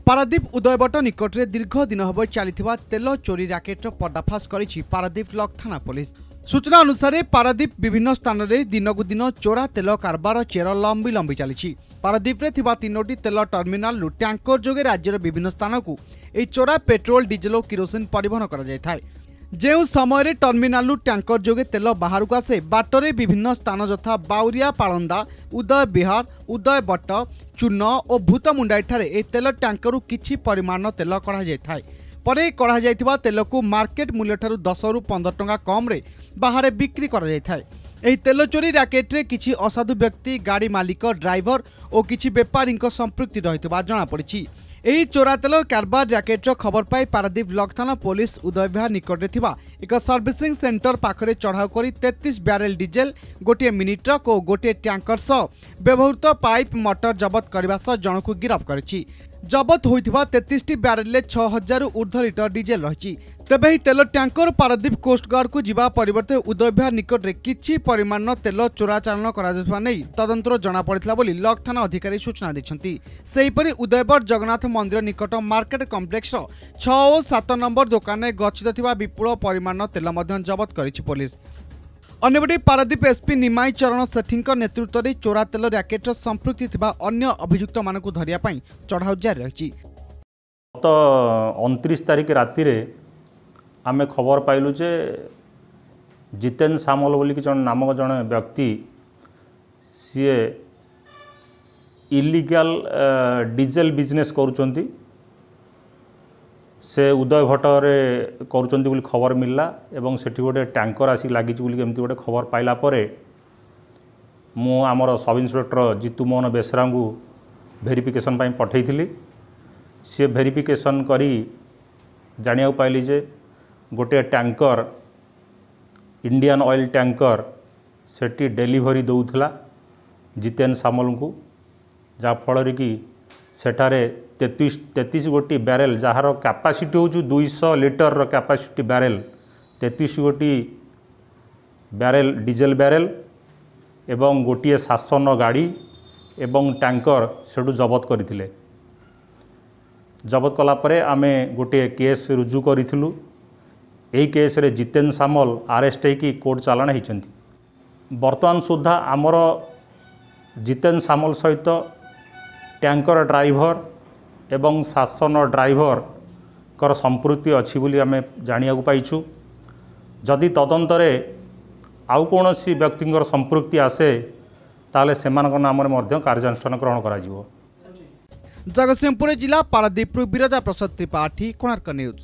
पारादीप उदयबट निकट में दीर्घ दिन हम चली तेल चोरी राकेट पर्दाफाश करिछि पारादीप ब्लॉक थाना पुलिस। सूचना अनुसार पारादीप विभिन्न स्थान में दिनकू दिन चोरा तेल कारबार चेर लंबी लंबी चली। पारादीप में तीनोटी तेल टर्मिनाल टैंकर जोगे राज्यर विभिन्न स्थान को यह चोरा पेट्रोल डीजेल और किरोसिन परिवहन कर जो समय टर्मिनाल टैंकर जोगे तेल बाहर को आसे बाटरे विभिन्न स्थान यथा बाउरिया पालंदा उदय विहार उदय बट चून और भूतमुंडाई ठारे ए तेल टैंकर किछि परिमाण तेल कढ़ा जाए परे कढ़ा जाइथिबा तेल को मार्केट मूल्य ठारू 10 रु 15 टंका कम रे बाहर बिक्री करा जाइथाय। एही तेल चोरी राकेट रे किछि असाधु व्यक्ति गाड़ी मालिक ड्राइवर और किछि व्यापारी संपृक्ति रहितबा जणा पड़िछि। एही चोरा तेल कारबार राकेट खबर पाई पारादीप ब्लॉक थाना पुलिस उदय विहार निकट थिबा एक सर्विसिंग सेंटर पाखरे चढ़ाऊ करी 33 बैरेल डीजेल गोटे मिनी ट्रक और गोटे टैंकर सह व्यवहृत पाइप मोटर जबत करने सह जनकु गिरफ्त करिछि। जबत होइथिबा 33 बैरेल 6000 ऊर्ध्व लिटर डीजेल रही। तेबे ही तेल टैंकर पारादीप कोस्टगार्ड को जीवा परिवर्ते उदय विहार निकट में किछि परिमाण तेल चोराचालान करा नहीं तदंतर जना पड़िथिला बोली ब्लॉक थाना अधिकारी सूचना दैछंती। सेहीपरि उदयबट जगन्नाथ मंदिर निकट मार्केट कम्प्लेक्स 6 और 7 नंबर दुकान में गच्छित थिबा विपुल परिमाण तेल मध्य जबत करिछि पुलिस। अन्यपटे पारादीप एसपी निमाई चरण सेठी नेतृत्व में चोरा तेल राकेट संपृक्ति थिबा अन्य अभियुक्त मानकु धरिया पई चढ़ाऊ जारी रही। तो 29 तारिख राति रे आमे खबर पाइलु जे जितेन सामल बोली कि जन नामक जन व्यक्ति सीए इलीगल डीजेल बिजनेस करुचंती से उदय भटरे करुचंती बोली खबर मिलला एवं सेठी गोटे टैंकर आसी लागी बोली एमती गोटे खबर पाइला परे मु आमर सब इन्स्पेक्टर जीतू मोहन बेसरा को वेरिफिकेशन पाई पठेइथिली। सी वेरिफिकेशन करी जानिया पाइली जे गोटे टैंकर इंडियन ऑयल टैंकर सेठी डेलीवरी दौथला जितेन सामल को जहाँ फल कि सेठारे 33 गोटी बैरेल जार कैपेसिटी हो 200 लिटर कैपेसिटी बैरेल 33 गोटी बैरेल डीजेल बैरेल एवं गोटे शासन गाड़ी एवं टैंकर सेठू जबत करथिले। जबत कलापर आमे गोटे केस रुजु करिथिलु। एही केस रे जितेन सामल अरेस्ट होगी कोर्ट चालाण होती। बर्तमान सुधा आमर जितेन सामल सहित टैंकर ड्राइवर एवं शासन ड्राइवर कर संपृक्ति अच्छी बोली आमे जानिया पाइछु। जदि तदंतरे आउ कोनोसी व्यक्ति संपृक्ति आसे ताले सेमानक नाम रे कार्यानुष्ठान ग्रहण करा जिवो। जगतसिंहपुर जिला पारादीप विरजा प्रसाद त्रिपाठी कोणार्क न्यूज।